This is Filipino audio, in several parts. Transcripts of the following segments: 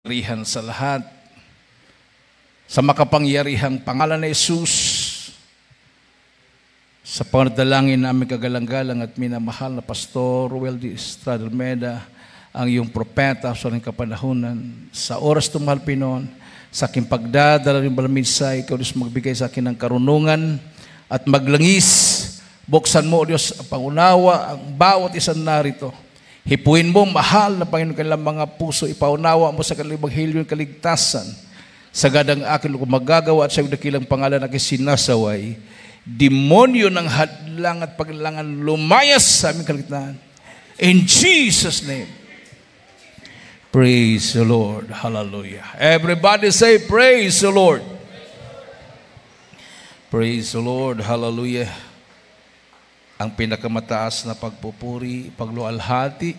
Rihan sa lahat, sa makapangyarihang pangalan ni Jesus, sa pangadalangin namin kagalang-galang at minamahal na Pastor Ruel D. Estrada Almeida, ang iyong propeta sa rin kapanahunan, sa oras tumahal Pinon, sa aking pagdadala ng balaminsay, ikaw Diyos magbigay sa akin ng karunungan at maglangis. Buksan mo, Diyos, ang pangunawa, ang bawat isang narito. Hipuin mo, mahal na Panginoon, kanilang mga puso. Ipaunawa mo sa kanilang Ebanghelyo yung kaligtasan. Sagadang akin kung magagawa at sa iyong dakilang pangalan na sinasaway, demonyo ng hadlang at paglangan lumayas sa aming kaligtasan. In Jesus' name. Praise the Lord. Hallelujah. Everybody say, praise the Lord. Praise the Lord. Hallelujah. Ang pinakamataas na pagpupuri, paglualhati,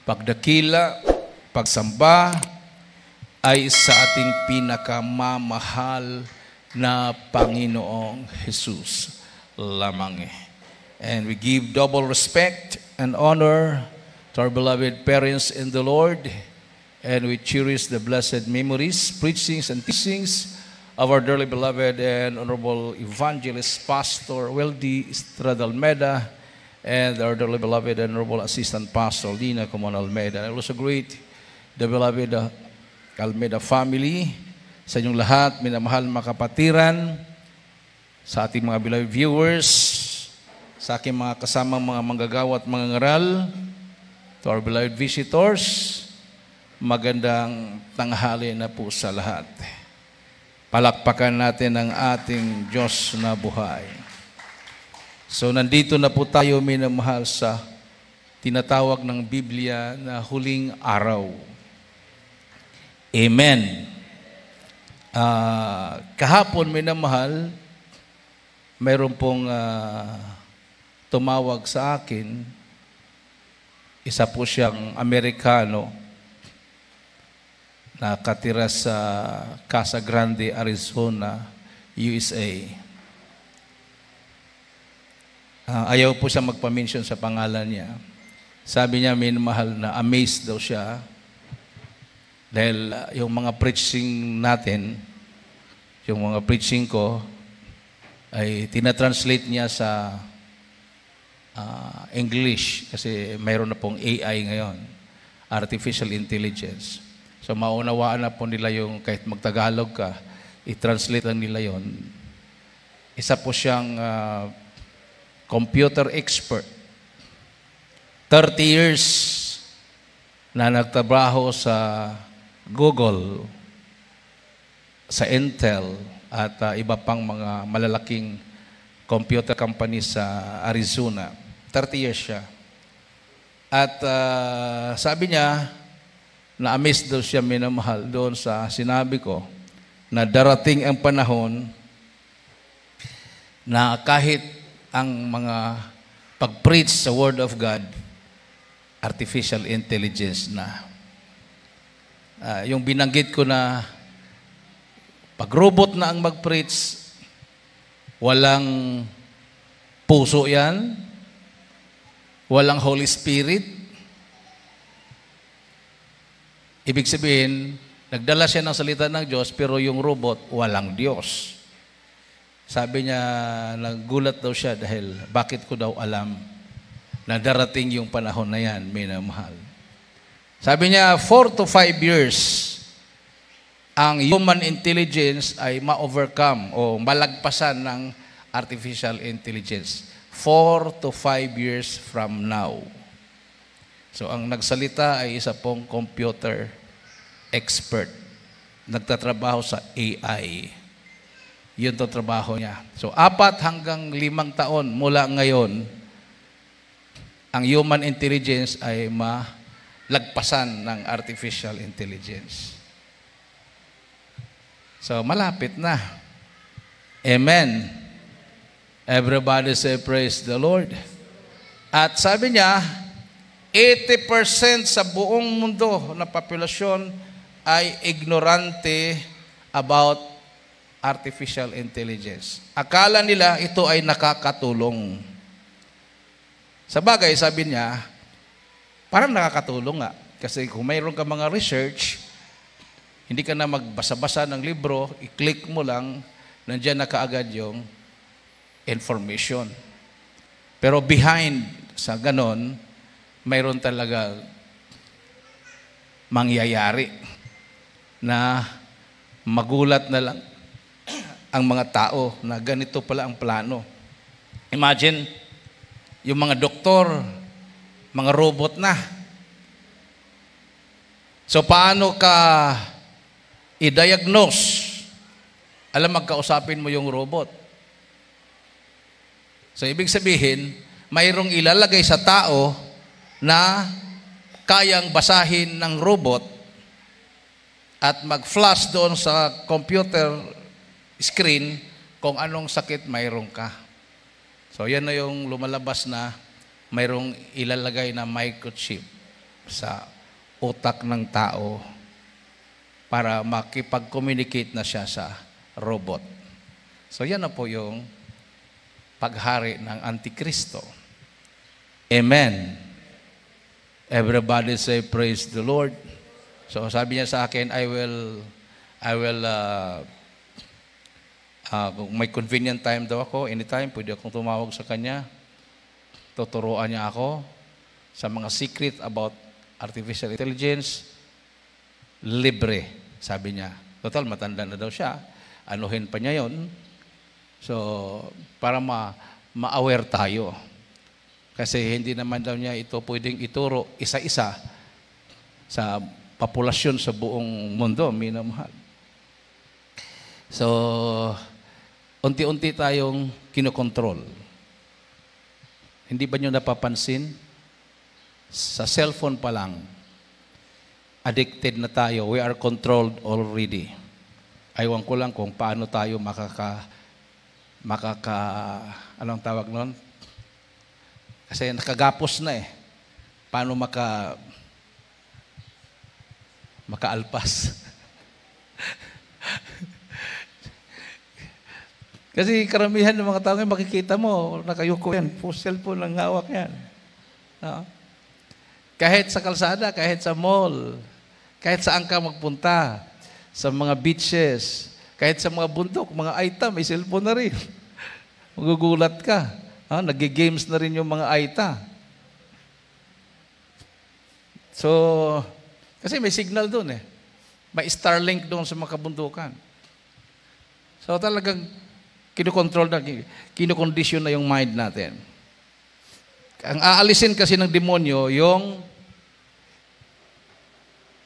pagdakila, pagsamba ay sa ating pinakamamahal na Panginoong Jesus lamang. And we give double respect and honor to our beloved parents in the Lord, and we cherish the blessed memories, preachings, and teachings of our dearly beloved and honorable evangelist, Pastor Ruel D. Estrada Almeida, and our dearly beloved and honorable assistant pastor, Lina Comon Almeida. And I also greet the beloved Almeida family, sa inyong lahat, minamahal mga kapatiran, sa ating mga beloved viewers, sa aking mga kasamang mga manggagawa at mga ngaral, to our beloved visitors, magandang tanghali na po sa lahat. Palakpakan natin ang ating Diyos na buhay. So nandito na po tayo, minamahal, sa tinatawag ng Biblia na huling araw. Amen. Kahapon, minamahal, mayroon pong tumawag sa akin. Isa po siyang Amerikano, nakatira sa Casa Grande, Arizona, USA. Ayaw po siya magpa-mention sa pangalan niya. Sabi niya, minamahal, na amazed daw siya dahil yung mga preaching natin, yung mga preaching ko, ay tinatranslate niya sa English kasi mayroon na pong AI ngayon, Artificial Intelligence. So maunawaan na po nila yung kahit magtagalog ka, i-translate lang nila yon. Isa po siyang computer expert. 30 years na nagtrabaho sa Google, sa Intel, at iba pang mga malalaking computer company sa Arizona. 30 years siya. At sabi niya, na-amaze daw siya, minamahal, doon sa sinabi ko na darating ang panahon na kahit ang mga pag-preach sa Word of God, artificial intelligence na. Yung binanggit ko na pag-robot na ang mag-preach, walang puso yan, walang Holy Spirit. Ibig sabihin, nagdala siya ng salita ng Diyos, pero yung robot, walang Diyos. Sabi niya, nagulat daw siya dahil bakit ko daw alam na darating yung panahon na yan, minamahal. Sabi niya, 4 to 5 years, ang human intelligence ay ma-overcome o malagpasan ng artificial intelligence. 4 to 5 years from now. So, ang nagsalita ay isa pong computer expert. Nagtatrabaho sa AI. Yun to trabaho niya. So, 4 hanggang 5 taon mula ngayon, ang human intelligence ay malagpasan ng artificial intelligence. So, malapit na. Amen. Everybody say, praise the Lord. At sabi niya, 80% sa buong mundo na populasyon ay ignorante about artificial intelligence. Akala nila ito ay nakakatulong. Sa bagay, sabi niya, parang nakakatulong nga. Kasi kung mayroon ka mga research, Hindi ka na magbasa-basa ng libro, i-click mo lang, nandiyan na kaagad yung information. Pero behind sa ganon, mayroon talaga mangyayari na magulat na lang ang mga tao na ganito pala ang plano. Imagine, yung mga doktor, mga robot na. So paano ka i-diagnose? Alam, magkausapin mo yung robot. So ibig sabihin, mayroong ilalagay sa tao na kayang basahin ng robot at mag-flash doon sa computer screen kung anong sakit mayroong ka. So yan na yung lumalabas na mayroong ilalagay na microchip sa utak ng tao para makipag-communicate na siya sa robot. So yan na po yung paghari ng Antikristo. Amen. Everybody say praise the Lord. So sabi niya sa akin, I will kung may convenient time daw ako, anytime, pwede akong tumawag sa kanya. Tuturuan niya ako sa mga secret about artificial intelligence. Libre, sabi niya. Total, matanda na daw siya. Anuhin pa niya yon. So, para ma-aware tayo. Kasi hindi naman daw niya ito pwedeng ituro isa-isa sa populasyon sa buong mundo, minamahal. So, unti-unti tayong kinokontrol. Hindi ba nyo napapansin? Sa cellphone pa lang, addicted na tayo. We are controlled already. Aywan ko lang kung paano tayo anong tawag nun? Kasi nakagapos na eh. Paano makaalpas? Kasi karamihan ng mga tao ngayon, makikita mo, nakayuko yan, cellphone lang hawak yan. No? Kahit sa kalsada, kahit sa mall, kahit saan ka magpunta, sa mga beaches, kahit sa mga bundok, mga aita, may cellphone na rin. Magugulat ka. Nag-games na rin yung mga aita. So, kasi may signal doon eh. May Starlink doon sa mga kabundukan. So talagang kinokontrol na, kinokondisyon na yung mind natin. Ang aalisin kasi ng demonyo, yung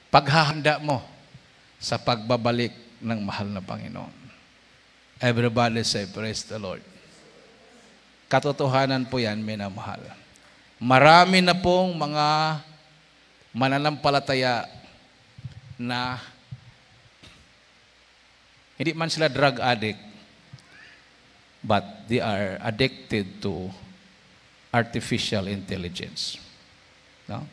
paghahanda mo sa pagbabalik ng mahal na Panginoon. Everybody say, praise the Lord. Katotohanan po yan, minamahal. Marami na pong mga mananampalataya na hindi man sila drug addict, but they are addicted to artificial intelligence. No?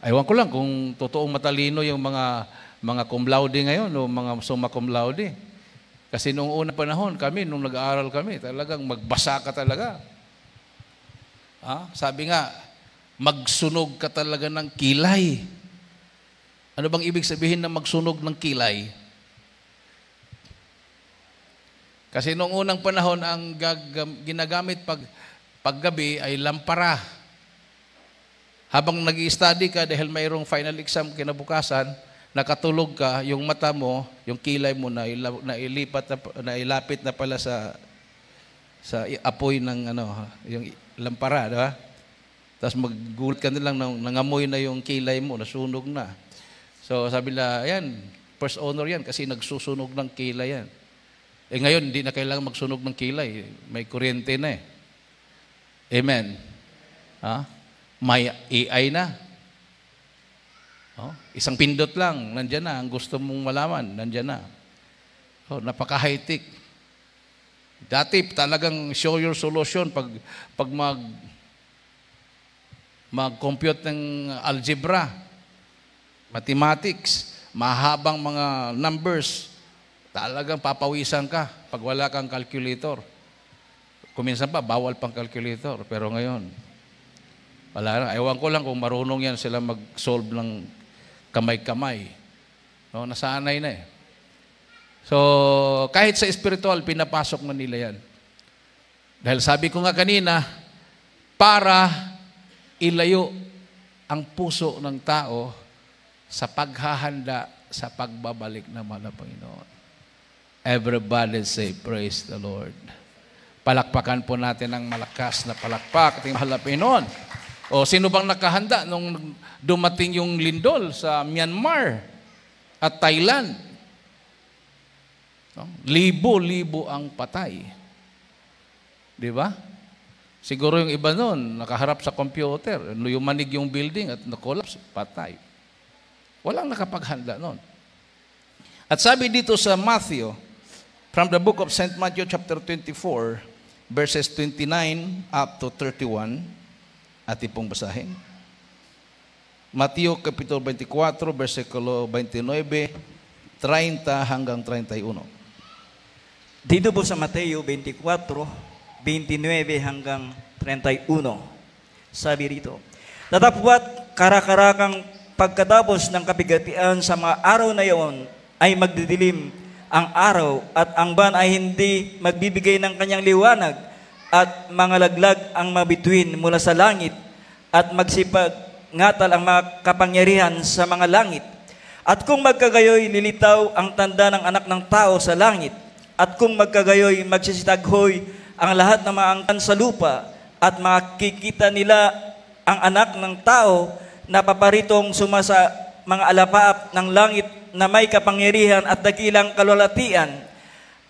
Aywan ko lang kung totoong matalino yung mga cum laude ngayon o mga summa cum laude. Kasi noong unang panahon kami, nung nag-aaral kami, talagang magbasa ka talaga. Sabi nga, magsunog ka talaga ng kilay. Ano bang ibig sabihin ng magsunog ng kilay? Kasi noong unang panahon, ang ginagamit paggabi ay lampara. Habang nag-i-study ka dahil mayroong final exam kinabukasan, nakatulog ka, yung mata mo, yung kilay mo nailapit na pala sa apoy ng yung lampara, di ba? Tapos maggulat ka nilang nangamoy na yung kilay mo, nasunog na. So sabi nila, ayan, first honor yan kasi nagsusunog ng kilay yan. Ngayon, hindi na kailangan magsunog ng kilay. May kuryente na eh. Amen. May AI na. Isang pindot lang, nandyan na. Ang gusto mong malaman, nandyan na. Napaka-high-tech. Dati talagang show your solution pag mag-compute ng algebra, mathematics, mahabang mga numbers, talagang papawisan ka pag wala kang calculator. Kuminsan pa, bawal pang calculator. Pero ngayon, wala na. Ewan ko lang kung marunong yan sila mag-solve ng kamay-kamay. No, nasanay na eh. So, kahit sa spiritual, pinapasok na nila yan. Dahil sabi ko nga kanina, para ilayo ang puso ng tao sa paghahanda sa pagbabalik ng mahal na Panginoon. Everybody say, praise the Lord. Palakpakan po natin ng malakas na palakpak ating mahal na Panginoon. O sino bang nakahanda nung dumating yung lindol sa Myanmar at Thailand? No? Libo-libo ang patay. Di ba? Siguro yung iba noon, nakaharap sa computer, yumanig yung building at na-collapse, patay. Walang nakapaghanda noon. At sabi dito sa Matthew, from the book of St. Matthew chapter 24, verses 29 up to 31, ating pong basahin. Matthew kapitulo 24, versikulo 29, 30 hanggang 31. Dito po sa Mateo 24, 29 hanggang 31. Sabi rito, "Datapwat karakarakang pagkatapos ng kapigatian sa mga araw na iyon ay magdidilim ang araw at ang buwan ay hindi magbibigay ng kanyang liwanag at mga laglag ang mabituin mula sa langit at magsipag-ngatal ang mga kapangyarihan sa mga langit. At kung magkagayoy, lilitaw ang tanda ng anak ng tao sa langit. At kung magkagayoy, magsisitaghoy ang lahat ng mga angkan sa lupa at makikita nila ang anak ng tao na paparitong sumasa mga alapaap ng langit na may kapangyarihan at dakilang kalwalatian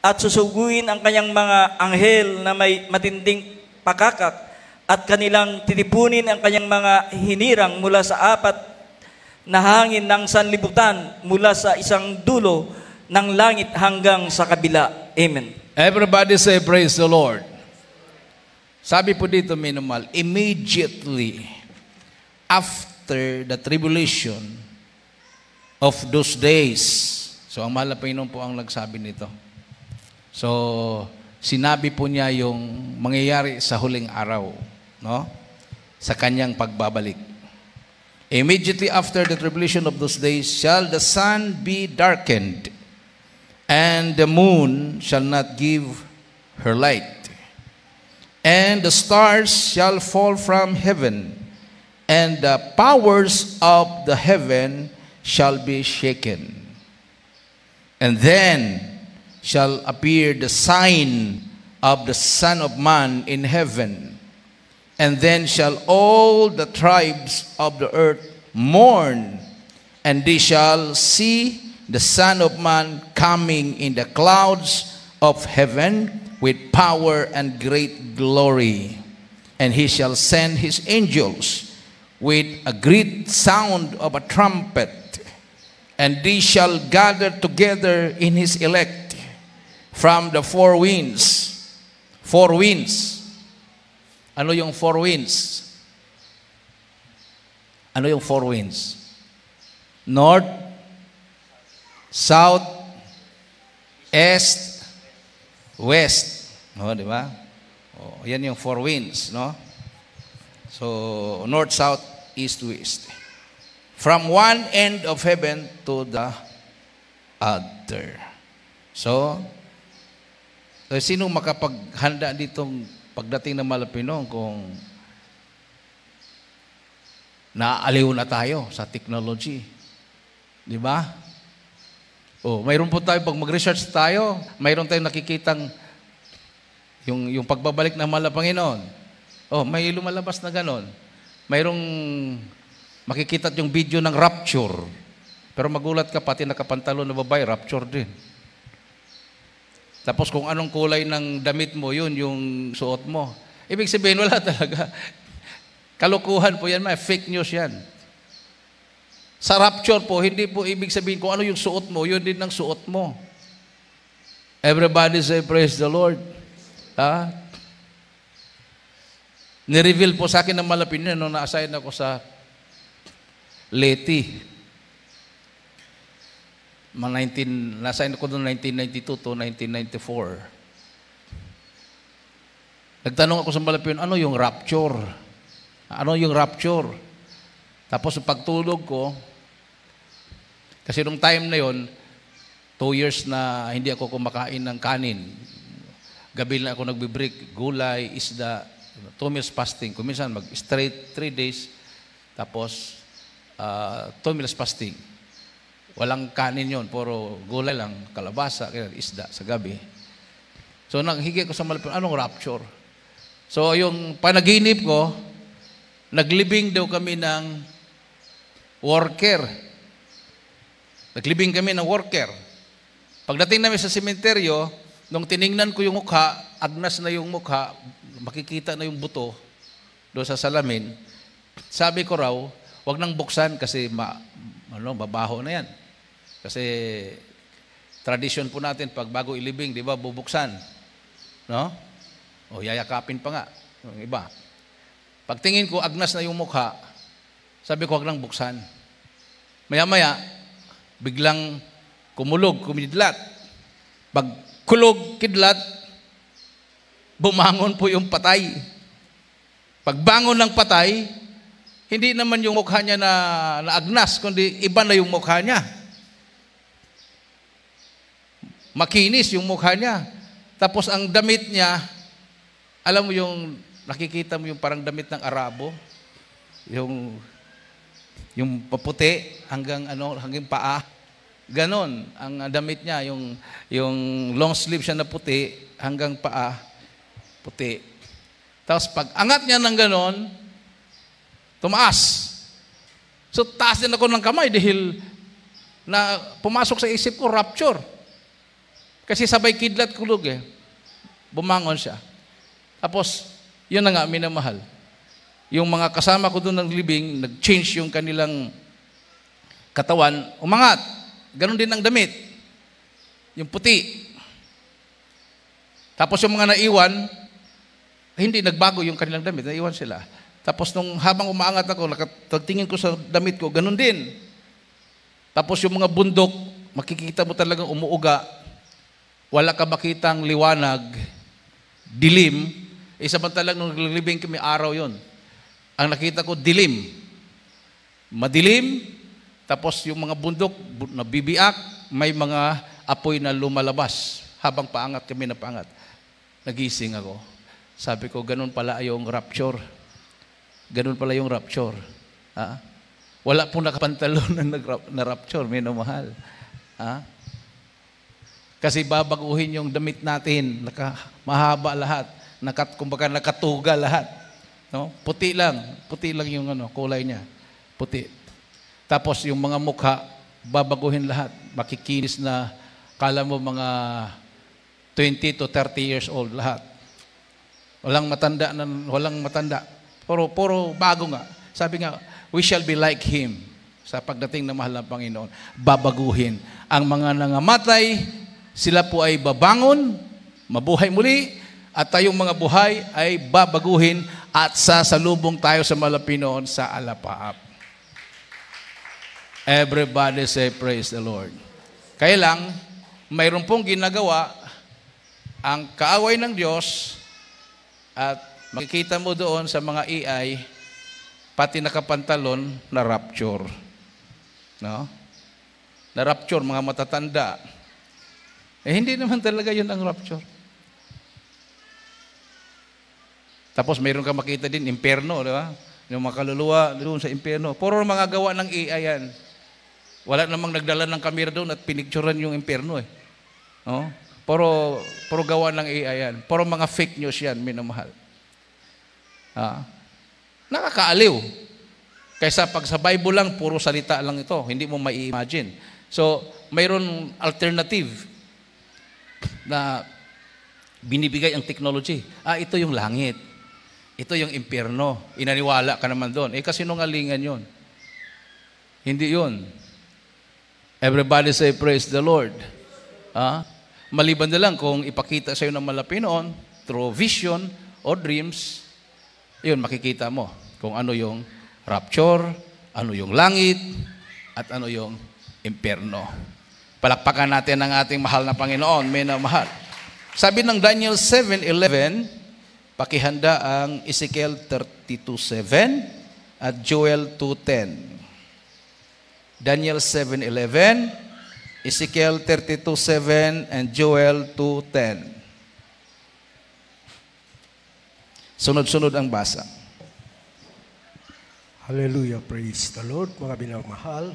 at susuguin ang kanyang mga anghel na may matinding pakakak at kanilang titipunin ang kanyang mga hinirang mula sa apat na hangin ng sanlibutan mula sa isang dulo ng langit hanggang sa kabila." Amen. Everybody say, praise the Lord. Sabi po dito, minimal, immediately after the tribulation of those days. So, ang mahal na Panginoon po ang nagsabi nito. So, sinabi po niya yung mangyayari sa huling araw, no? Sa kanyang pagbabalik. Immediately after the tribulation of those days, shall the sun be darkened, and the moon shall not give her light, and the stars shall fall from heaven, and the powers of the heaven shall be shaken. And then shall appear the sign of the Son of Man in heaven. And then shall all the tribes of the earth mourn, and they shall see the Son of Man coming in the clouds of heaven with power and great glory. And he shall send his angels with a great sound of a trumpet, and they shall gather together in his elect from the four winds. Four winds. Ano yung four winds? Ano yung four winds? North, south, east, west. No, di ba? Oh, yan yung four winds, no? So, north, south, east, west. From one end of heaven to the other. So, sino makapaghanda ditong pagdating ng Malapino kung naaaliw na tayo sa technology? Di ba? Oh, mayroon po tayo, pag mag-research tayo, mayroon tayong nakikitang yung pagbabalik ng mahal na Panginoon. Oh, may lumalabas na ganon. Mayroong makikita yung video ng rapture. Pero magulat ka, pati nakapantalon na babae, rapture din. Tapos kung anong kulay ng damit mo, yun yung suot mo. Ibig sabihin, wala talaga. Kalukuhan po yan, fake news yan. Sa rapture po, hindi po ibig sabihin kung ano yung suot mo, yun din ang suot mo. Everybody say, praise the Lord. Ha? Nireveal po sa akin ng malapit niya nung na-assign ako sa Leyte. Na-assign ako noong 1992 to 1994. Nagtanong ako sa malapit, ano yung rapture? Ano yung rapture? Tapos pagtulog ko, Kasi nung time na yon, 2 years na hindi ako kumakain ng kanin. Gabi na ako nagbe-break, gulay, isda, 2 meals fasting. Kuminsan mag-straight 3 days, tapos 2 meals fasting. Walang kanin yon, puro gulay lang, kalabasa, isda sa gabi. So naghigi ko sa malapit, anong rapture? So yung panaginip ko, naglibing daw kami ng worker. Naglibing kami ng worker. Pagdating namin sa sementeryo, nung tiningnan ko yung mukha, agnas na yung mukha, makikita na yung buto doon sa salamin. Sabi ko raw, wag nang buksan kasi babaho na yan. Kasi tradition po natin, pag bago ilibing, di ba, bubuksan. No? O yayakapin pa nga. Yung iba. Pagtingin ko, agnas na yung mukha, sabi ko, wag nang buksan. Maya-maya, biglang kumidlat. Pag kulog, kidlat, bumangon po yung patay. Pagbangon ng patay, hindi naman yung mukha niya na agnas, kundi iba na yung mukha niya. Makinis yung mukha niya. Tapos ang damit niya, alam mo yung, nakikita mo yung parang damit ng Arabo, yung paputi hanggang paa. Ganon ang damit niya, yung long sleeve siya na puti hanggang paa, puti. Tapos pag angat niya ng ganon, tumaas. So taas din ako ng kamay dahil na pumasok sa isip ko, rapture. Kasi sabay kidlat kulog bumangon siya. Tapos, yun na nga, minamahal. Yung mga kasama ko doon ng libing, nag-change yung kanilang katawan, umangat. Ganon din ang damit. Yung puti. Tapos yung mga naiwan, hindi nagbago yung kanilang damit, naiwan sila. Tapos nung habang umaangat ako, nakatagtingin ko sa damit ko, ganon din. Tapos yung mga bundok, makikita mo talagang umuuga. Wala ka makitang liwanag, dilim. Samantalang nung naglilibing kami, araw yon. Ang nakita ko, dilim. Madilim. Tapos yung mga bundok, nabibiak, may mga apoy na lumalabas. Habang paangat kami na paangat. Nagising ako. Sabi ko, ganun pala yung rapture. Ganun pala yung rapture. Ha? Wala pong nakapantalon na rapture, minamahal. Ha? Kasi babaguhin yung damit natin, mahaba lahat, kumbaga nakatuga lahat. No? Puti lang yung kulay niya. Puti. Tapos yung mga mukha, babaguhin lahat. Makikinis na, kala mo mga 20 to 30 years old lahat. Walang matanda. Puro bago nga. Sabi nga, we shall be like Him. Sa pagdating ng mahal ng Panginoon, babaguhin. Ang mga nangamatay, sila po ay babangon, mabuhay muli, at tayong mga buhay ay babaguhin at sasalubong tayo sa mahal ng Panginoon sa alapaap. Everybody say, praise the Lord. Kaya lang, mayroon pong ginagawa ang kaaway ng Diyos at makikita mo doon sa mga AI, pati nakapantalon na rapture. No? Na rapture, mga matatanda. Hindi naman talaga yun ang rapture. Tapos mayroon ka makita din, impyerno, di ba? Yung mga kaluluwa doon sa impyerno. Puro mga gawa ng AI yan. Wala namang nagdala ng kamera doon at pinicturean yung impyerno No? Puro gawa ng AI yan. Puro mga fake news yan, minamahal. Nakakaaliw. Kaysa pag sa Bible lang, puro salita lang ito. Hindi mo mai-imagine. So, mayroon alternative na binibigay ang technology. Ito yung langit. Ito yung impyerno. Inaniwala ka naman doon. Kasi nungalingan yun. Hindi yun. Everybody say, praise the Lord. Maliban na lang kung ipakita sa'yo ng Panginoon through vision or dreams, yun, makikita mo kung ano yung rapture, ano yung langit, at ano yung impyerno. Palakpakan natin ang ating mahal na Panginoon, may na mahal. Sabi ng Daniel 7:11, pakihanda ang Ezekiel 32:7 at Joel 2:10. Daniel 7:11, Ezekiel 32:7, and Joel 2:10. Sunod-sunod ang basa. Hallelujah, praise the Lord, mga binamahal.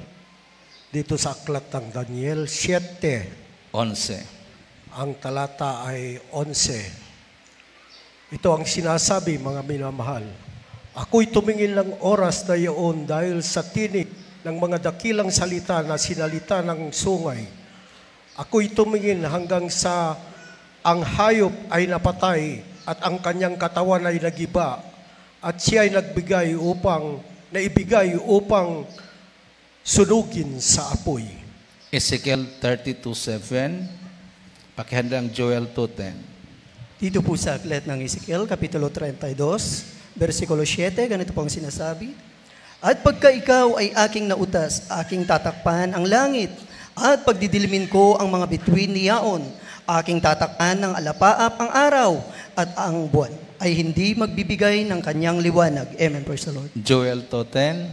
Dito sa aklat ng Daniel 7, 11. ang talata ay 11. Ito ang sinasabi, mga minamahal. Ako'y tumingin ng oras na iyon dahil sa tinig ng mga dakilang salita na sinalita ng sungay. Ako'y tumingin hanggang sa ang hayop ay napatay at ang kanyang katawan ay nagiba at siya ay naibigay upang sunugin sa apoy. Ezekiel 32:7, pakihandang Joel 2:10. Dito po sa aklat ng Ezekiel, Kapitulo 32, versikulo 7, ganito po ang sinasabi. At pagka ikaw ay aking nautas, aking tatakpan ang langit, at pagdidilimin ko ang mga bituin niyaon, aking tatakpan ng alapaap ang araw, at ang buwan ay hindi magbibigay ng kanyang liwanag. Amen. Praise the Lord. Joel 2:10.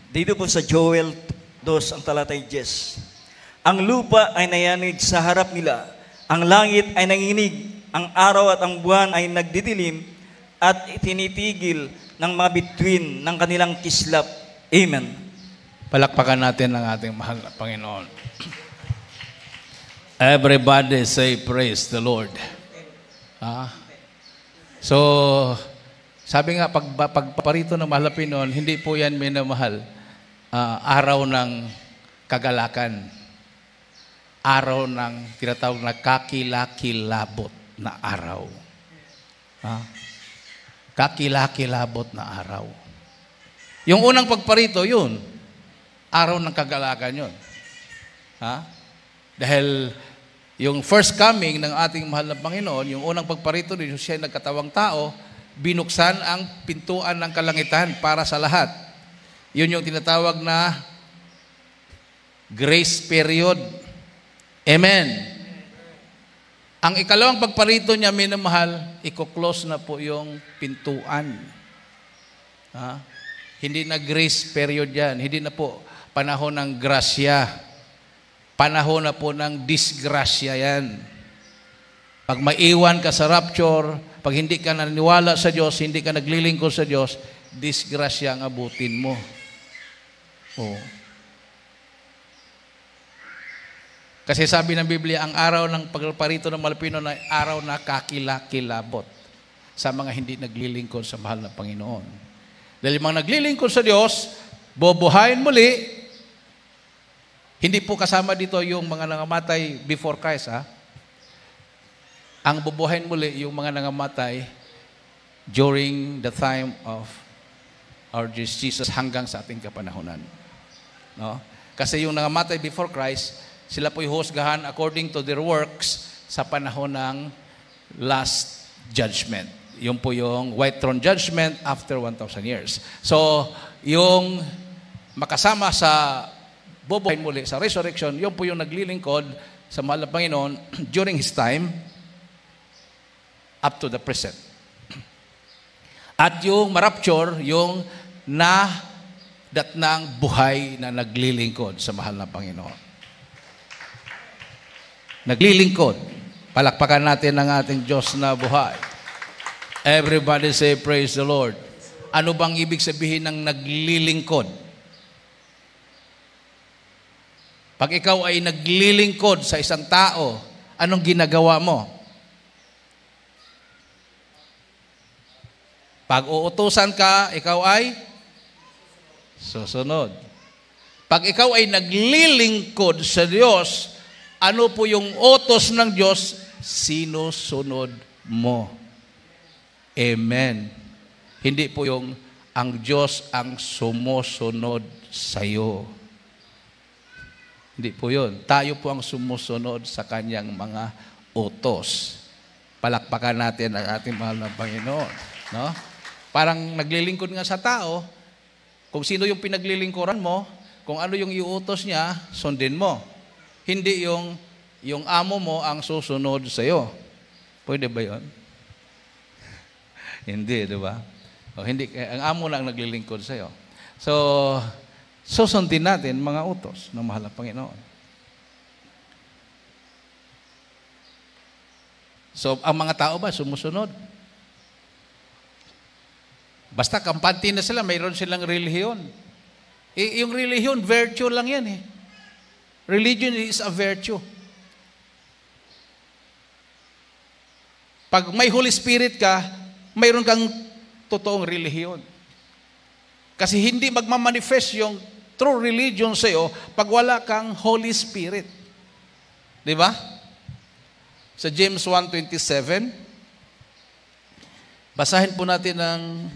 Dito po sa Joel 2, ang talatay 10. Ang lupa ay nayanig sa harap nila, ang langit ay nanginig, ang araw at ang buwan ay nagdidilim, at tinitigil ng mga bituin ng kanilang kislap. Amen. Palakpakan natin ang ating mahal na Panginoon. Everybody say praise the Lord. So, sabi nga, pagpaparito ng mahal na Panginoon, hindi po yan minamahal. Araw ng kagalakan. Araw ng tinatawag na kakilakilabot na araw. Kakilakilabot na araw. Yung unang pagparito, yun. Araw ng kagalakan yun. Dahil yung first coming ng ating mahal na Panginoon, yung unang pagparito, siya ay nagkatawang tao, binuksan ang pintuan ng kalangitan para sa lahat. Yun yung tinatawag na grace period. Amen. Ang ikalawang pagparito niya, minamahal, i-close na po yung pintuan. Hindi na grace period yan. Hindi na po panahon ng grasya. Panahon na po ng disgrasya yan. Pag maiwan ka sa rapture, pag hindi ka naniniwala sa Diyos, hindi ka naglilingkod sa Diyos, disgrasya ang abutin mo. Kasi sabi ng Biblia, ang araw ng pagparito ng Malapino na araw na kakilakilabot sa mga hindi naglilingkod sa mahal na Panginoon. Dahil mga naglilingkod sa Diyos, bobuhayin muli. Hindi po kasama dito yung mga nangamatay before Christ. Ang bubuhayin muli yung mga nangamatay during the time of our Jesus hanggang sa ating kapanahunan. No? Kasi yung nangamatay before Christ, sila po'y husgahan according to their works sa panahon ng last judgment. Yung po yung white throne judgment after 1,000 years. So, yung makasama sa bubuhayin muli, sa resurrection, yung po yung naglilingkod sa mahal na Panginoon during His time up to the present. At yung marapture, yung datnang buhay na naglilingkod sa mahal na Panginoon. Naglilingkod. Palakpakan natin ang ating Diyos na buhay. Everybody say, praise the Lord. Ano bang ibig sabihin ng naglilingkod? Pag ikaw ay naglilingkod sa isang tao, anong ginagawa mo? Pag uutusan ka, ikaw ay susunod. Pag ikaw ay naglilingkod sa Diyos, ano po yung utos ng Diyos? Sinusunod mo. Amen. Hindi po yung ang Diyos ang sumusunod sa iyo. Hindi po yun. Tayo po ang sumusunod sa Kanyang mga utos. Palakpakan natin ang ating mahal na Panginoon. No? Parang naglilingkod nga sa tao, kung sino yung pinaglilingkuran mo, kung ano yung iutos niya, sundin mo. Hindi yung amo mo ang susunod sa iyo. Pwede ba 'yon? Hindi, di ba? O, hindi, ang amo lang naglilingkod sa iyo. So, susundin natin mga utos ng mahal na Panginoon. So, ang mga tao ba sumusunod? Basta kampante na sila, mayroon silang relihiyon. Yung relihiyon, virtue lang yan eh. Religion is a virtue. Pag may Holy Spirit ka, mayroon kang totoong relihiyon. Kasi hindi magmamanifest yung true religion sa iyo pag wala kang Holy Spirit. Di ba? Sa James 1:27, basahin po natin ang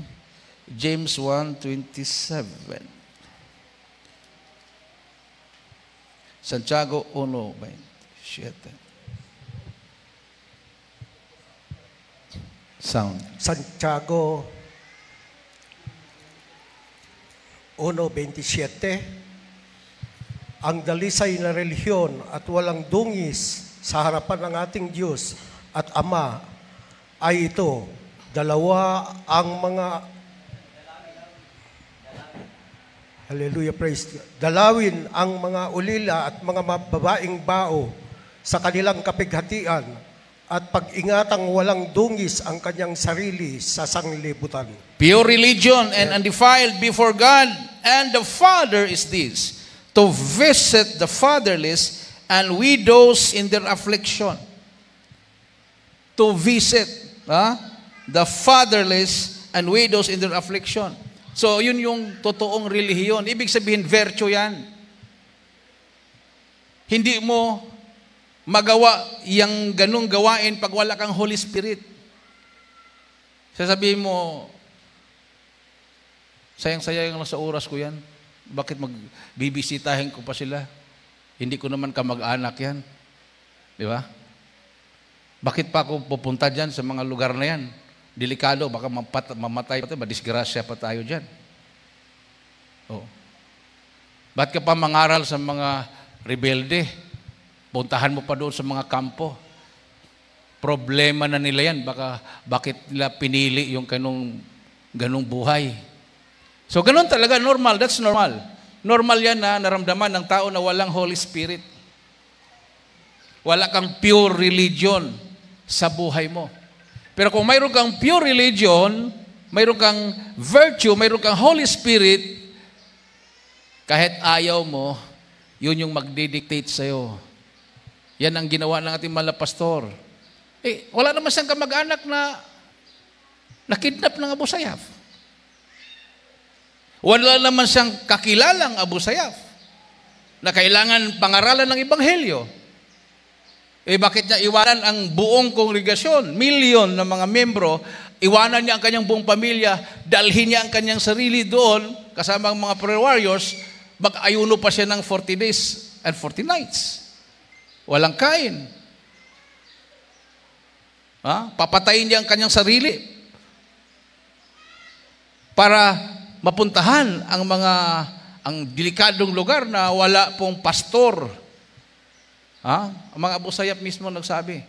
James 1:27. Santiago 1:27. Sound. Santiago 1:27. Ang dalisay na relihiyon at walang dungis sa harapan ng ating Diyos at Ama ay ito, dalawa ang mga hallelujah, praise God. Dalawin ang mga ulila at mga babaeng bao sa kanilang kapighatian at pag-ingatang walang dungis ang kanyang sarili sa sanglibutan. Pure religion and undefiled before God and the Father is this, to visit the fatherless and widows in their affliction. To visit the fatherless and widows in their affliction. So, yun yung totoong relihiyon. Ibig sabihin, virtue yan. Hindi mo magawa yung ganung gawain pag wala kang Holy Spirit. Sasabihin mo, sayang-sayang lang sa oras ko yan. Bakit magbibisitahin ko pa sila? Hindi ko naman kamag-anak yan. Di ba? Bakit pa ako pupunta dyan sa mga lugar na yan? Delikado, baka mamatay pa tayo, madisgrasya pa tayo dyan. Oh. Ba't ka pa mangaral sa mga rebelde? Puntahan mo pa doon sa mga kampo. Problema na nila yan. Bakit nila pinili yung ganong buhay? So, ganun talaga, normal. That's normal. Normal yan na naramdaman ng tao na walang Holy Spirit. Wala kang pure religion sa buhay mo. Pero kung mayroon kang pure religion, mayroon kang virtue, mayroon kang Holy Spirit, kahit ayaw mo, yun yung magdidictate sa'yo. Yan ang ginawa ng ating mga pastor. Wala naman siyang kamag-anak na nakidnap ng Abu Sayyaf. Wala naman siyang kakilalang Abu Sayyaf na kailangan pangaralan ng Ebanghelyo. Bakit niya iwanan ang buong kongregasyon, milyon ng mga membro, iwanan niya ang kanyang buong pamilya, dalhin niya ang kanyang sarili doon, kasama ang mga prayer warriors, mag-ayuno pa siya ng 40 days and 40 nights. Walang kain. Papatayin niya ang kanyang sarili para mapuntahan ang delikadong lugar na wala pong pastor. Ang mga Abu Sayyaf mismo nagsabi,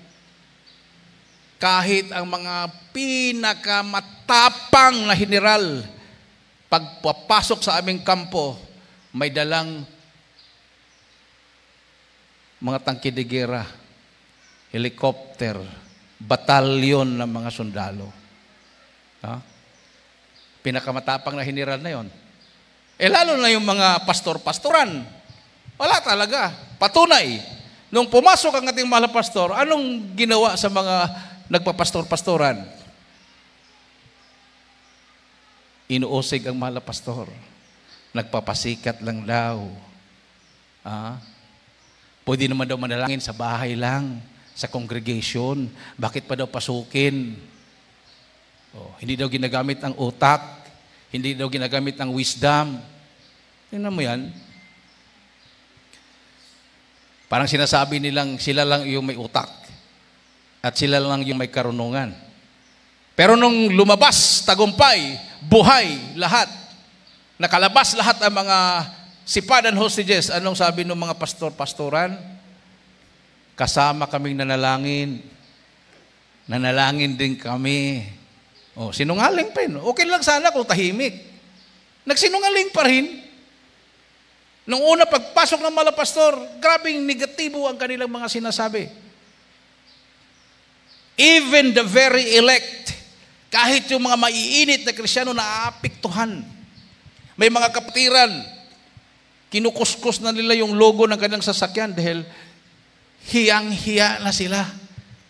kahit ang mga pinakamatapang na general, pagpapasok sa aming kampo, may dalang mga tangke de gera, helicopter, batalyon ng mga sundalo. Pinakamatapang na general na yon. Lalo na yung mga pastor-pastoran. Wala talaga. Patunay. Nung pumasok ang ating mahal na pastor, anong ginawa sa mga nagpapastor-pastoran? Inuusig ang mahal na pastor. Nagpapasikat lang daw. Pwede naman daw manalangin sa bahay lang, sa congregation. Bakit pa daw pasukin? Hindi daw ginagamit ang utak. Hindi daw ginagamit ang wisdom. Tingnan mo yan. Parang sinasabi nilang sila lang yung may utak at sila lang yung may karunungan. Pero nung lumabas, tagumpay, buhay, lahat, nakalabas lahat ang mga sipad and hostages, anong sabi ng mga pastor-pastoran? Kasama kaming nanalangin. Nanalangin din kami. Sinungaling pa rin. Okay lang sana kung tahimik. Nagsinungaling pa rin. Nung una, pagpasok ng mga pastor, grabing negatibo ang kanilang mga sinasabi. Even the very elect, kahit yung mga maiinit na Kristiyano naaapektuhan. May mga kapatiran, kinukuskus na nila yung logo ng kanilang sasakyan dahil hiyang-hiya na sila.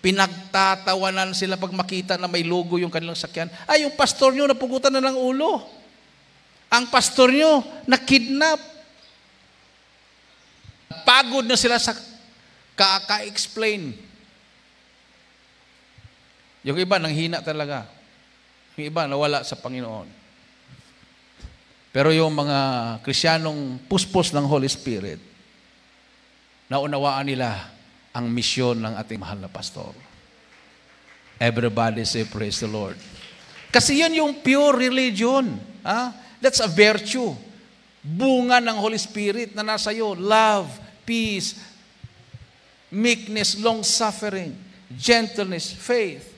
Pinagtatawanan sila pag makita na may logo yung kanilang sasakyan. Ay, yung pastor nyo napugutan na ng ulo. Ang pastor nyo nakidnap. Pagod na sila sa kaka-explain. Yung iba nanghina talaga. Yung iba nawala sa Panginoon. Pero yung mga Kristiyanong puspos ng Holy Spirit, naunawaan nila ang misyon ng ating mahal na pastor. Everybody say praise the Lord. Kasi yan yung pure religion. That's a virtue. Bunga ng Holy Spirit na nasa iyo. Love, peace, meekness, long-suffering, gentleness, faith.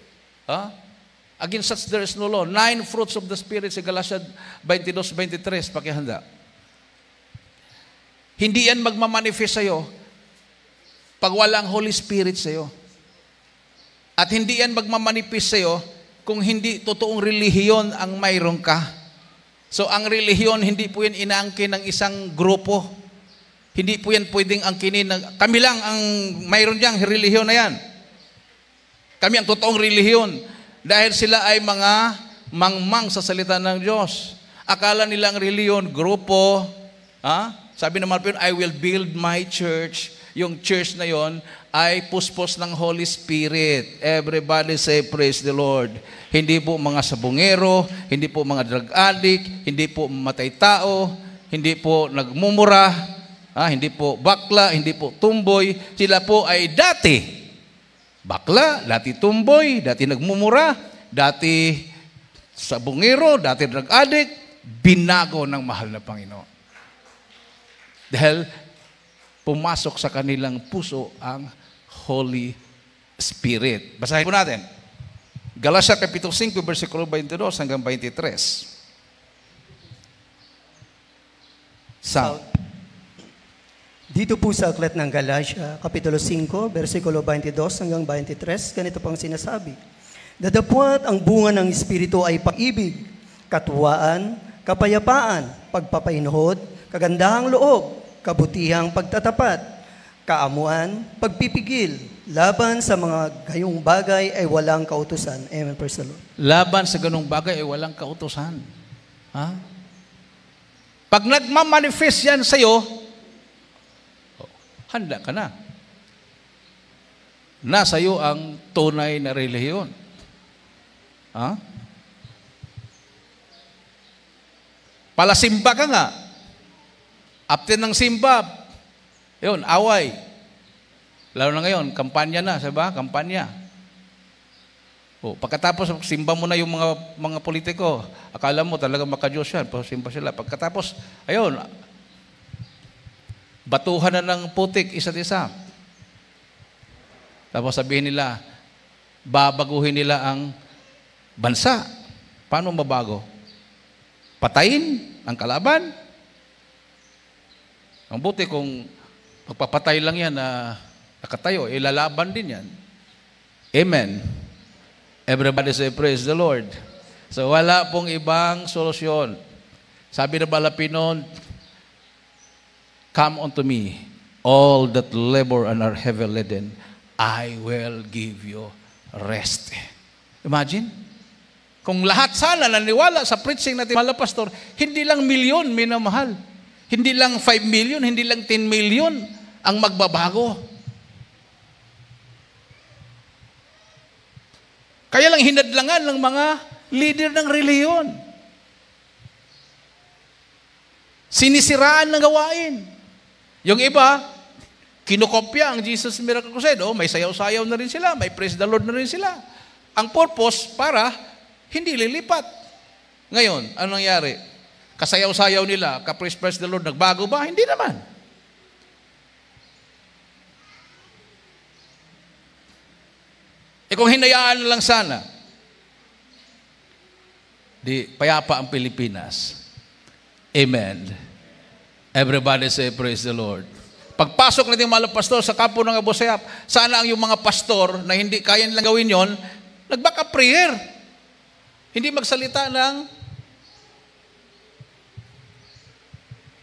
Against such there is no law. 9 fruits of the Spirit sa Galatia 22-23. Pakihanda. Hindi yan magmamanifest sa'yo pag walang Holy Spirit sa'yo. At hindi yan magmamanifest sa'yo kung hindi totoong relihiyon ang mayroon ka. So ang relihiyon, hindi po yan inaangkin ng isang grupo. Hindi po yan pwedeng angkinin ng, kami lang ang mayroon diyang relihiyon na yan. Kami ang totoong relihiyon. Dahil sila ay mga mangmang sa salita ng Diyos. Akala nila ang relihiyon, grupo. Sabi naman po yun, I will build my church. Yung church na yon ay puspos ng Holy Spirit. Everybody say, praise the Lord. Hindi po mga sabungero, hindi po mga drug addict, hindi po mamatay tao, hindi po nagmumura, hindi po bakla, hindi po tumboy. Sila po ay dati bakla, dati tumboy, dati nagmumura, dati sabungero, dati drug addict, binago ng mahal na Panginoon. Dahil pumasok sa kanilang puso ang Holy Spirit. Basahin po natin. Galatia Kapitulo 5, versikulo 22 hanggang 23. Sound. Dito po sa aklat ng Galatia, Kapitulo 5, versikulo 22 hanggang 23, ganito pang sinasabi. Datapwat ang bunga ng Espiritu ay pag-ibig, katuwaan, kapayapaan, pagpapainhod, kagandahang loob, kabutihang pagtatapat, kaamuan, pagpipigil, laban sa mga gayong bagay ay walang kautusan. Amen, praise the Lord. Laban sa ganung bagay ay walang kautusan. Pag nagmamanifest yan sa'yo, handa ka na. Nasa iyo ang tunay na relihiyon. Palasimba ka nga. After ng simba, yun, away. Lalo na ngayon, kampanya na, sabi ba? Kampanya. Pagkatapos, simba mo na yung mga politiko, akala mo talaga makadiyos yan, simba sila. Pagkatapos, ayun, batuhan na ng putik isa't isa. Tapos sabihin nila, babaguhin nila ang bansa. Paano mabago? Patayin ang kalaban? Ang buti kung magpapatay lang yan na nakatayo, ilalaban din yan. Amen. Everybody say, praise the Lord. So wala pong ibang solusyon. Sabi na Balapinon, come unto me, all that labor and are heavy laden, I will give you rest. Imagine, kung lahat sana naniwala sa preaching natin, mahal na pastor, hindi lang milyon minamahal. Hindi lang 5 million, hindi lang 10 million ang magbabago. Kaya lang hinadlangan ng mga leader ng reliyon. Sinisiraan ng gawain. Yung iba, kinokopya ang Jesus Miracle Crusade. May sayaw-sayaw na rin sila, may praise the Lord na rin sila. Ang purpose para hindi lilipat. Ngayon, anong nangyari? Kasayaw-sayaw nila, ka-praise the Lord, nagbago ba? Hindi naman. Kung hinayaan na lang sana, di payapa ang Pilipinas. Amen. Everybody say, praise the Lord. Pagpasok natin mga pastor sa kampo ng Abu Sayyaf, sana ang yung mga pastor na hindi kaya nilang gawin yon, nag-back up prayer. Hindi magsalita ng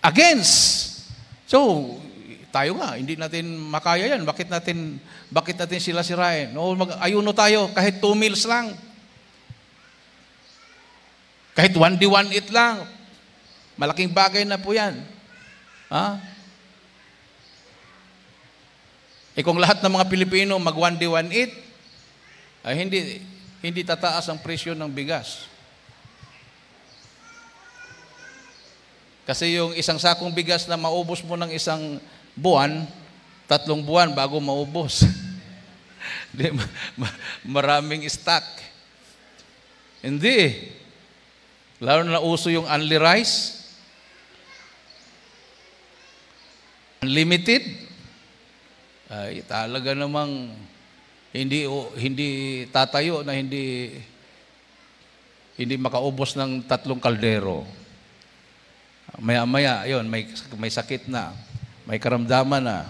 against. So, tayo nga, hindi natin makaya yan. Bakit natin sila sirain? O mag-ayuno tayo, kahit 2 meals lang. Kahit 1 day 1 eat lang. Malaking bagay na po yan. Ha? Kung lahat ng mga Pilipino mag 1 day 1 eat, ay hindi tataas ang presyo ng bigas. Kasi yung isang sakong bigas na maubos mo ng isang buwan, 3 buwan bago maubos. Maraming stock. Hindi. Lalo na uso yung only rice, unlimited, ay talaga namang hindi tatayo na hindi makaubos ng 3 kaldero. Maya-maya, yun, may sakit na, may karamdaman na.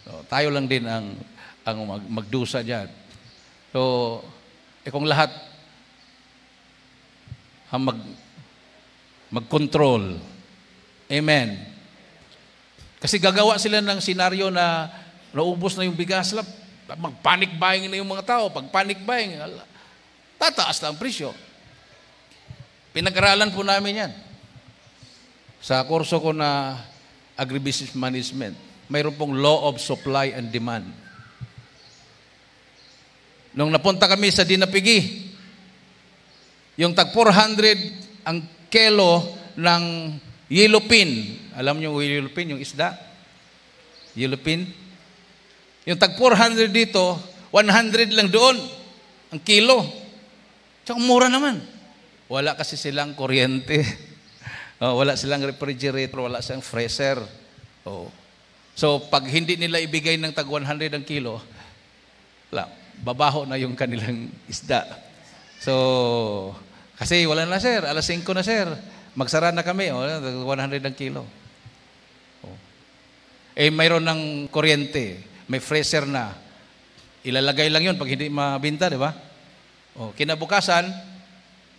So, tayo lang din ang magdusa dyan. So, kung lahat ang mag-control, amen. Kasi gagawa sila ng senaryo na naubos na yung bigas, mag-panic buying na yung mga tao. Pag panic buying, tataas na ang presyo. Pinag-aralan po namin yan. Sa kurso ko na agribusiness management, mayroon pong law of supply and demand. Nung napunta kami sa Dinapigi, yung tag 400 ang kilo ng yellowfin. Alam niyo yung yellowfin, yung isda? Yellowfin. Yung tag 400 dito, 100 lang doon ang kilo. Tsaka mura naman. Wala kasi silang kuryente. Wala silang refrigerator, wala silang freezer. So, pag hindi nila ibigay ng tag 100 ang kilo, babaho na yung kanilang isda. So, kasi wala na sir, alas 5 na sir, magsara na kami, 100 ang kilo. Mayroon ng kuryente, may freezer na, ilalagay lang yun pag hindi mabinta, di ba? Kinabukasan,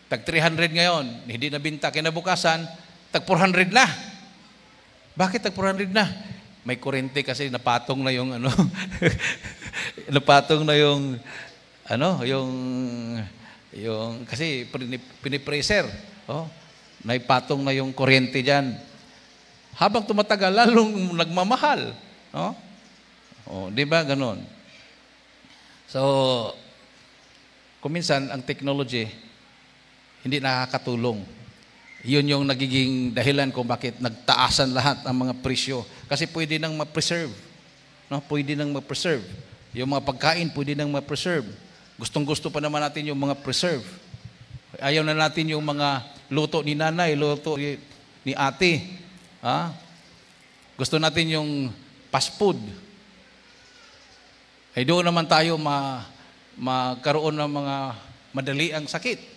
tag 300 ngayon, hindi nabinta, kinabukasan, tag 400 na. Bakit tag 400 na? May kuryente kasi napatong na yung napatong na yung kasi pinipreser. Naipatong na yung kuryente diyan. Habang tumatagal, lalong nagmamahal. Di ba ganon? So, kuminsan ang technology hindi nakakatulong. Yun yung nagiging dahilan kung bakit nagtaasan lahat ang mga presyo. Kasi pwede nang ma-preserve. Pwede nang ma-preserve. Yung mga pagkain, pwede nang ma-preserve. Gustong-gusto pa naman natin yung mga preserve. Ayaw na natin yung mga luto ni nanay, luto ni ate. Gusto natin yung fast food. Doon naman tayo magkaroon ng mga madaliang sakit.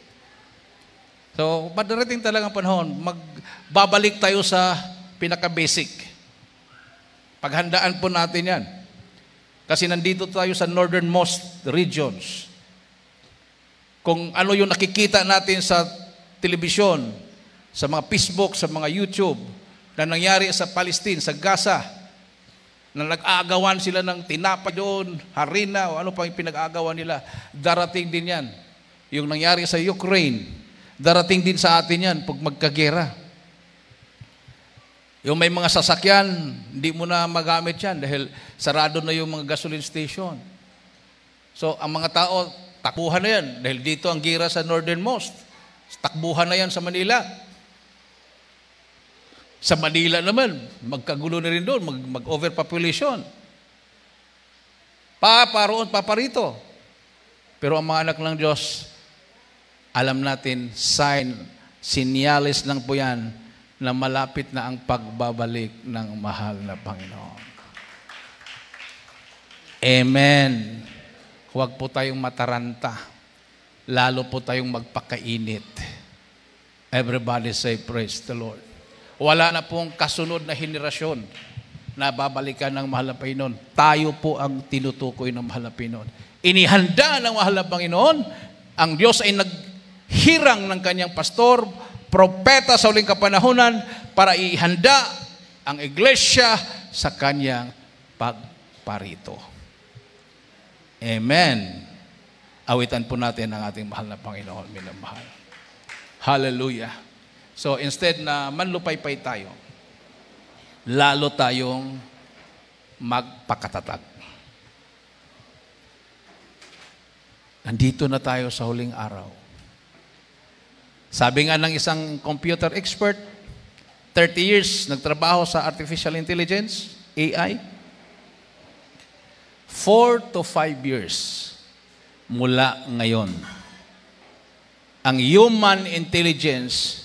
So, madarating talagang panahon, magbabalik tayo sa pinaka-basic. Paghandaan po natin yan. Kasi nandito tayo sa northernmost regions. Kung ano yung nakikita natin sa telebisyon, sa mga Facebook, sa mga YouTube, na nangyari sa Palestine, sa Gaza, na nag-aagawan sila ng tinapa doon, harina, o ano pa yung pinag-aagawan nila, darating din yan. Yung nangyari sa Ukraine, darating din sa atin yan pag magkagera. Yung may mga sasakyan, hindi mo na magamit yan dahil sarado na yung mga gasoline station. So, ang mga tao, takbuhan na yan dahil dito ang gira sa northernmost. Takbuhan na yan sa Manila. Sa Manila naman, magkagulo na rin doon, mag-overpopulation. Paroon, paparito. Pero ang mga anak ng Diyos, alam natin, sinyales lang po yan na malapit na ang pagbabalik ng mahal na Panginoon. Amen. Huwag po tayong mataranta. Lalo po tayong magpakainit. Everybody say, praise the Lord. Wala na pong kasunod na henerasyon na babalikan ng mahal na Panginoon. Tayo po ang tinutukoy ng mahal na Panginoon. Inihanda ng mahal na Panginoon. Ang Diyos ay naghirang ng kanyang pastor, propeta sa uling kapanahunan para ihanda ang iglesia sa kanyang pagparito. Amen. Awitan po natin ang ating mahal na Panginoon, minamahal. Hallelujah. So instead na manlupay-pay tayo, lalo tayong magpakatatag. Nandito na tayo sa huling araw. Sabi nga ng isang computer expert, 30 years nagtrabaho sa artificial intelligence, AI. 4 to 5 years mula ngayon, ang human intelligence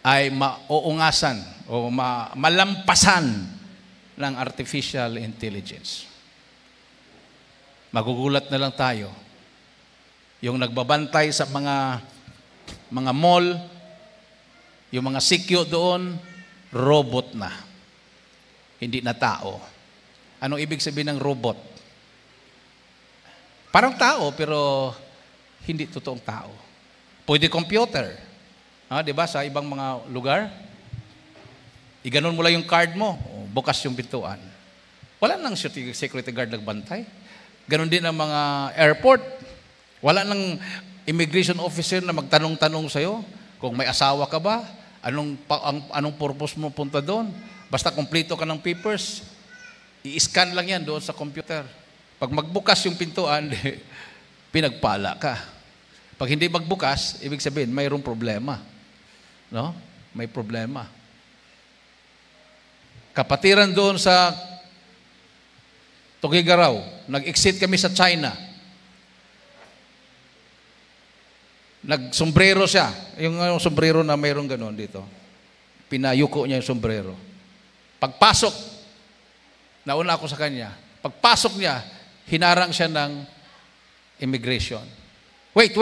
ay mauungasan o malampasan ng artificial intelligence. Magugulat na lang tayo. Yung nagbabantay sa mga mall, yung mga sikyo doon, robot na. Hindi na tao. Anong ibig sabihin ng robot? Parang tao, pero hindi totoong tao. Pwede computer. Di ba? Sa ibang mga lugar, iganon mo lang yung card mo, bukas yung pintuan. Wala nang security guard nagbantay. Ganon din ang mga airport. Wala nang immigration officer na magtanong-tanong sa'yo kung may asawa ka ba, anong purpose mo punta doon. Basta kompleto ka ng papers, i-scan lang yan doon sa computer. Pag magbukas yung pintuan, pinagpala ka. Pag hindi magbukas, ibig sabihin, mayroong problema. No? May problema. Kapatiran doon sa Tugigaraw, nag-exit kami sa China. Nagsombrero siya. Yung sombrero na mayroong gano'n dito. Pinayuko niya yung sombrero. Pagpasok, nauna ako sa kanya. Pagpasok niya, hinarang siya ng immigration. Wait.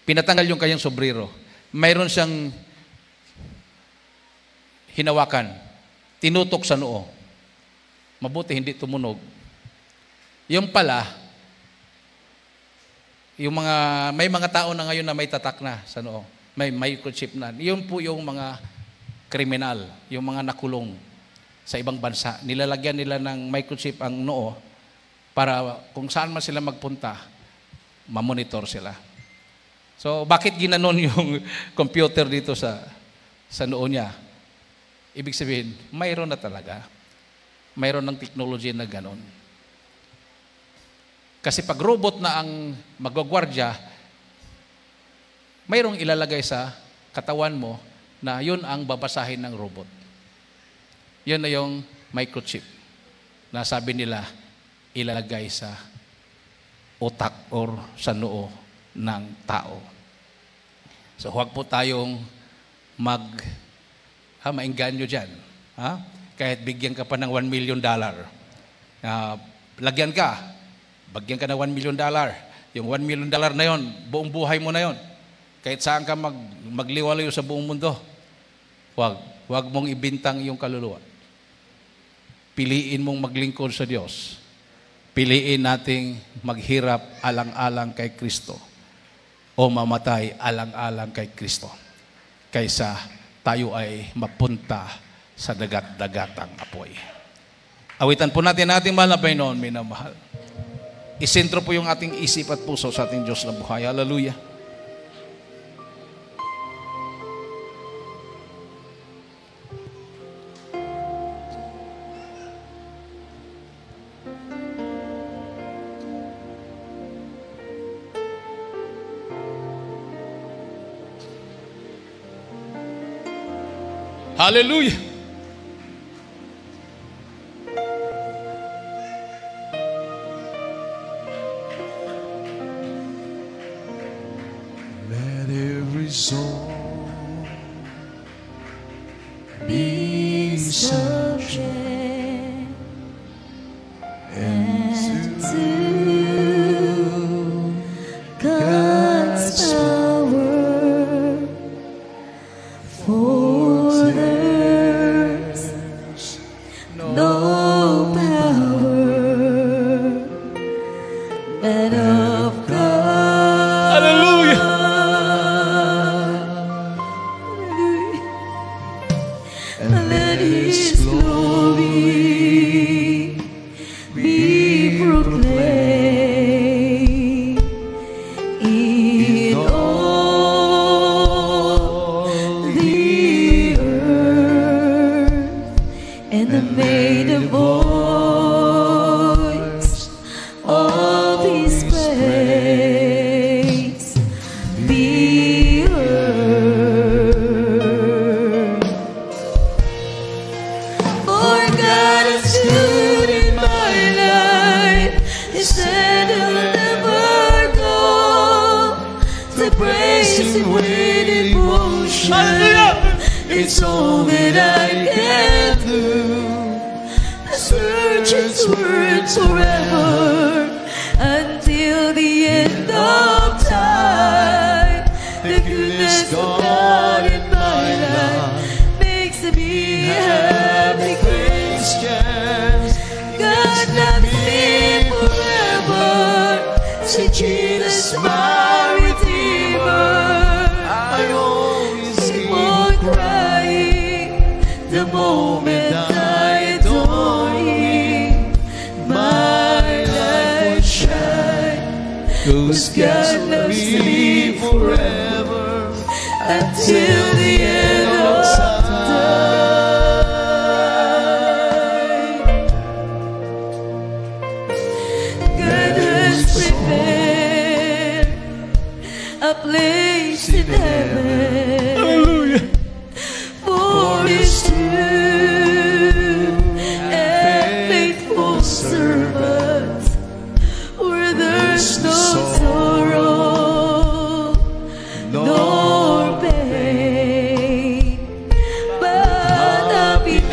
Pinatanggal yung kanyang sombrero. Mayroon siyang hinawakan. Tinutok sa noo. Mabuti hindi tumunog. Yung pala, may mga tao na ngayon na may tatak na sa noo. May microchip na. Yun po yung mga kriminal, yung mga nakulong sa ibang bansa. Nilalagyan nila ng microchip ang noo para kung saan man sila magpunta, mamonitor sila. So, bakit ginanon yung computer dito sa noo niya? Ibig sabihin, mayroon na talaga. Mayroon ng technology na ganon. Kasi pag robot na ang magwagwardya, mayroong ilalagay sa katawan mo na yun ang babasahin ng robot. Yun na yung microchip na sabi nila ilalagay sa utak or sa noo ng tao. So huwag po tayong maingganyo dyan. Kahit bigyan ka pa ng $1 million. Lagyan ka, bagyan ka ng $1 million. Yung $1 million na yon, buong buhay mo na yon. Kahit saan ka magliwalayo sa buong mundo, huwag mong ibintang yung kaluluwa. Piliin mong maglingkod sa Diyos. Piliin nating maghirap alang-alang kay Kristo o mamatay alang-alang kay Kristo kaysa tayo ay mapunta sa dagat-dagatang apoy. Awitan po natin mahal na Panginoon, minamahal. Isentro po yung ating isip at puso sa ating Diyos na buhay. Hallelujah. Hallelujah. Let every soul be subject to God's power. For His glory be proclaimed in all the earth, and may the voice of His praise be heard. For God has stood in my life, He said He'll never go. To praise Him with devotion, it's all that I can do. I search His words forever until the end of time. The goodness of God in my life makes me happy Christian. God loves me forever. Say Jesus, my Redeemer. I always keep on crying the moment I adore Him. My life shines, 'cause God loves me forever until the end of time. God has prepared a place in heaven for His true and faithful servants, where there's no sorrow nor pain, but happiness.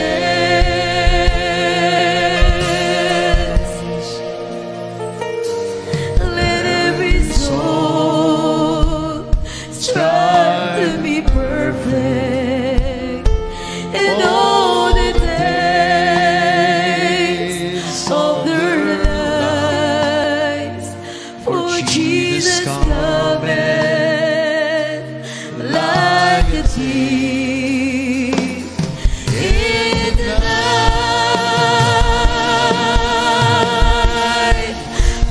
Let every soul strive to be perfect in all the days of their lives. For Jesus cometh like a thief in the night.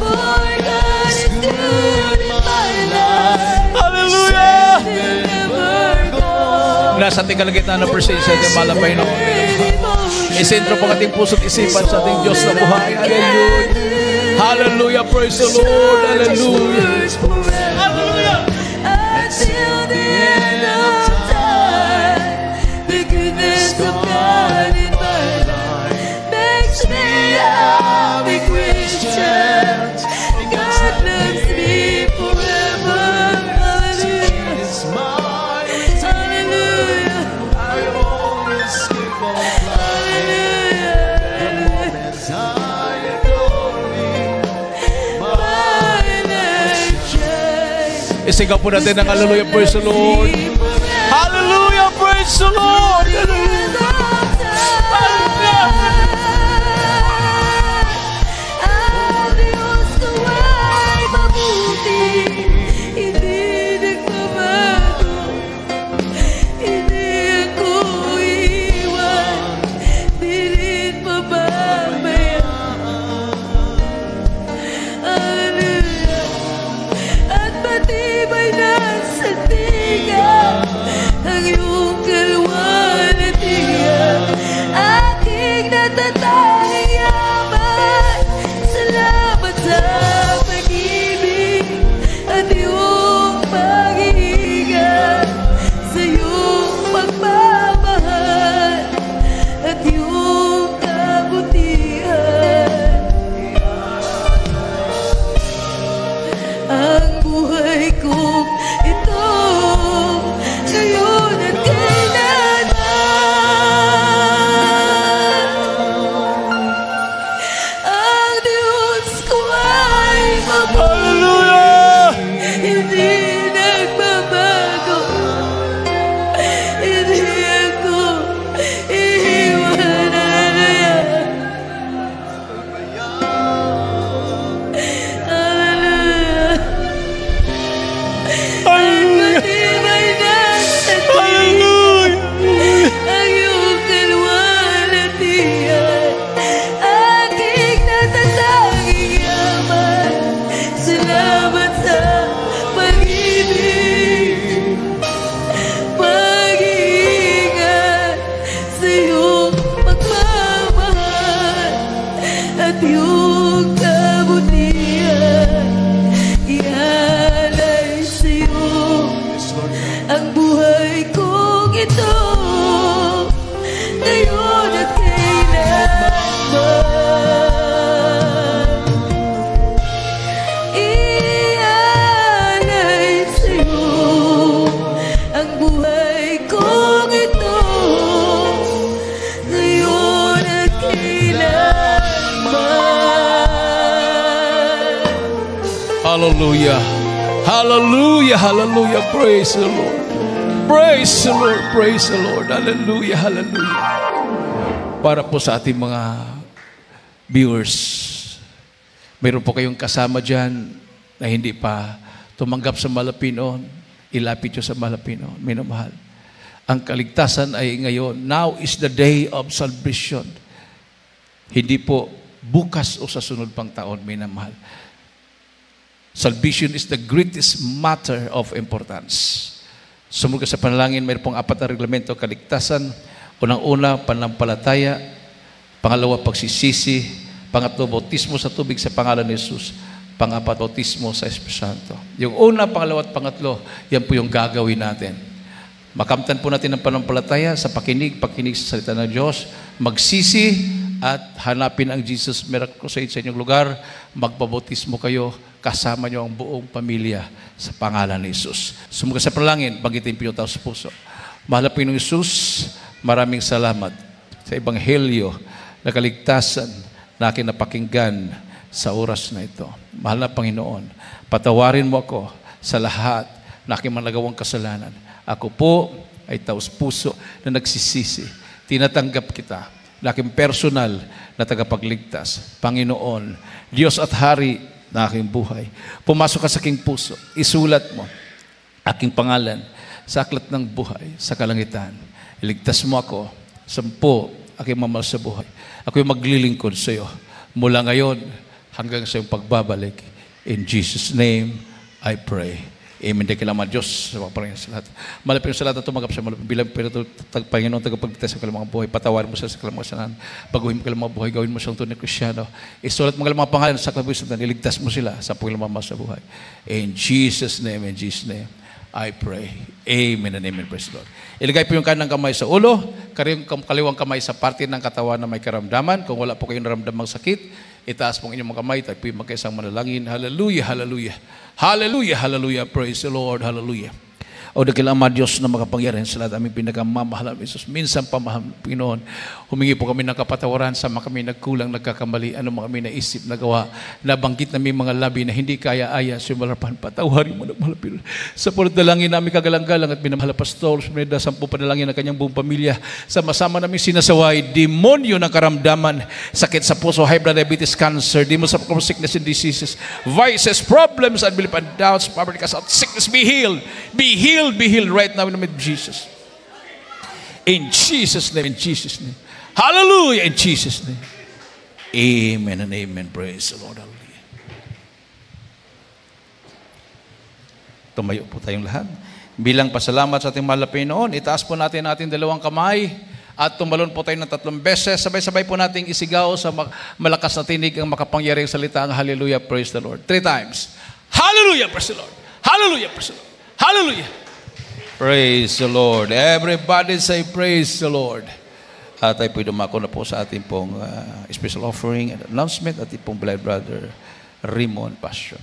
For God is good in my life. Hallelujah! Never go. Nasa ating kalagitnaan ng presensya ng malabay na isentro po ating puso't isipan sa ating Diyos na buhay. Hallelujah! Hallelujah! Praise the Lord! Hallelujah! Hallelujah! Until the end of time, the goodness of God in my life makes me happy Christian. God loves me forever. Hallelujah! Hallelujah! I always keep on Isigaw po natin ang hallelujah, praise the Lord. Hallelujah, praise the Lord. Ang iyong kalwa na tiyan. Hallelujah. Hallelujah. Hallelujah. Praise the Lord. Praise the Lord. Praise the Lord. Hallelujah. Hallelujah. Para po sa ating mga viewers, mayroon po kayong kasama dyan na hindi pa tumanggap sa Malapinon, ilapit nyo sa Malapinon. Minamahal. Ang kaligtasan ay ngayon. Now is the day of salvation. Hindi po bukas o sa sunod pang taon, minamahal. Salvation is the greatest matter of importance. Sumunod ka sa panalangin, mayroon pong 4 na reglamento, kaligtasan. Unang-una, panampalataya. Pangalawa, pagsisisi. Pangatlo, bautismo sa tubig sa pangalan ni Jesus. Pang-apat, bautismo sa Espiritu Santo. Yung una, pangalawa at pangatlo, yan po yung gagawin natin. Makamtan po natin ang panampalataya sa pakinig sa salita ng Diyos, magsisi at hanapin ang Jesus Miracle Crusade sa inyong lugar, magpabautismo kayo, kasama nyo ang buong pamilya sa pangalan ni Jesus. Sumuka sa panalangin, banggitin po yung tao sa puso. Mahal na Panginoong Jesus, maraming salamat sa Ebanghelyo na kaligtasan na aking napakinggan sa oras na ito. Mahal na Panginoon, patawarin mo ako sa lahat na aking managawang kasalanan. Ako po ay taos-puso na nagsisisi. Tinatanggap kita na aking personal na tagapagligtas. Panginoon, Diyos at Hari na aking buhay. Pumasok ka sa aking puso. Isulat mo aking pangalan sa aklat ng buhay, sa kalangitan. Iligtas mo ako sa aking mamahal sa buhay. Ako'y maglilingkod sa iyo mula ngayon hanggang sa iyong pagbabalik. In Jesus' name, I pray. Amen. Dahil kailangan Diyos sa mga parang sa lahat. Malapit sa lahat na tumanggap sa malapit bilang pero Panginoon tagapagligtas sa kanilang mga buhay. Patawarin mo sa kanilang mga kasalanan. Baguhin mo kanilang mga buhay. Gawin mo siyang tunay na Kristiyano. Isulat mo kanilang mga pangalan sa kanilang buhay. Iligtas mo sila sa kanilang mga sa buhay. In Jesus' name, I pray. Amen and amen. Praise the Lord. Ilagay po yung kanang kamay sa ulo, kaliwang kamay sa parte ng katawan na may karamdaman. Kung wala po kayong naramdamang sakit, itaas po ang inyong mga kamay, tayo po yung magkaisang manalangin. Hallelujah, hallelujah. Hallelujah, hallelujah. Praise the Lord, hallelujah. O dakil Ama Diyos na makapangyarihan sa lahat, aming pinakamamahal, Jesus. Minsan pa, Panginoon, humingi po kami ng kapatawaran sa mga kami nagkulang, nagkakamali, ano mga kami naisip, nagawa, nabanggit namin mga labi na hindi kaya-aya sa malapan. Patawarin mo na mahal, Panginoon. Sa panalangin namin kagalang-galang at binamahal na pastor, sumunod 10 panalangin ng kanyang buong pamilya, sama-sama namin sinasaway, demonyo ng karamdaman, sakit sa puso, high blood, diabetes, cancer, demons of sickness and diseases, vices, problems, unbelief and doubts, poverty, cast out, sickness, be healed. Be healed. Be healed right now in the name of Jesus. In Jesus' name, in Jesus' name. Hallelujah, in Jesus' name. Amen and amen. Praise the Lord. Hallelujah. Tumayo po tayong lahat. Bilang pasalamat sa ating mahal na Panginoon, itaas po natin ating 2 kamay at tumalon po tayo ng 3 beses. Sabay-sabay po nating isigaw sa malakas na tinig ang makapangyarihang salita ang hallelujah, praise the Lord. 3 times. Hallelujah, praise the Lord. Hallelujah, praise the Lord. Hallelujah. Praise the Lord. Everybody say praise the Lord. At tayo po'y dumako na po sa ating pong special offering and announcement at ating pong beloved brother Raymond Pastor.